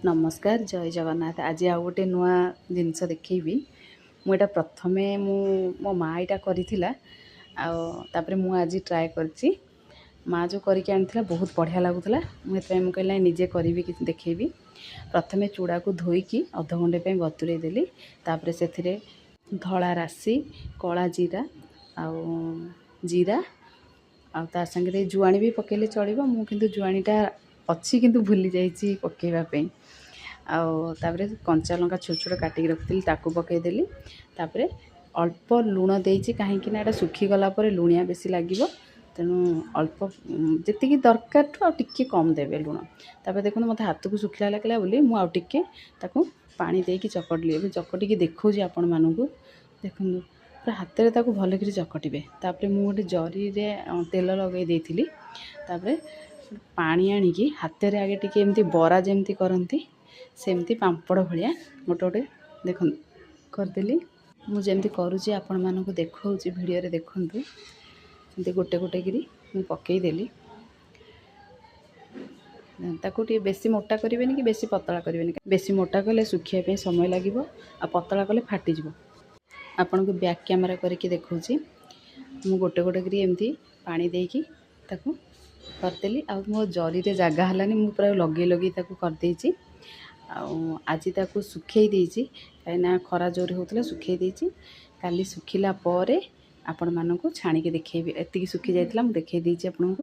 नमस्कार जय जगन्नाथ। आज आ गोटे नुआ जिनस देखी मुझा प्रथमे मो माँ यहाँ कर मु आज ट्राए कर माँ जो करके आनी बहुत बढ़िया लगुला। मुझे कहला निजे करी देखेबी। प्रथमे चूड़ा को धोईकी अध घंटे बतुरे देली। तापर से धला राशि कला जीरा जीरा ता संगे जुआणी भी पकेले चलो। मु किंतु जुआणीटा अच्छी किंतु भूली जाइए पकेवाई। आउे कंचा लंका छोट छोट काटिक रखी ताकू पकईदेली। तापर अल्प लुण देती कहीं सुखीगला लुणिया बेसी लगे तेणु अल्प जी दरकार टे कम देवे लुण। तापर देखो मत हाथ को सुखला लगे बोली मुझे पानी देकी चकटली। चकटिकी देखा आपण मानू देखो पूरा हाथ में भलक चकटे। तापर मुझे जरी तेल लगे देती। पानी आणिकी हाथ में आगे टी एमती बरा जमती करती सेमती पापड़ भाया गोटे गोटे देख करदेली। मुझे करुँची आपण मानक देखा भिडियो देखूँ गोटे गोटे कि पकईदेली। ताकू टे बेसी मोटा करें कि बेसी पतला करें। बेसी मोटा कले सुखापी समय लगे आ पतला कले फाटीज। आपन को बैक कैमरा करके देखा मु गोटे गोटे करी एमती पानी देकी ताकू करदेली। आ मो जरी रे जगह हलानी मु पूरा लगे लगे ताकू करदेची। आज ताकू सुखई देची कहीं खरा जोर होता सुखई देची। काली सुखिला परे आपण मानक छाणिकी देखेबी। एतिकी सुखी जाइतिला मु देखई देची आपन को।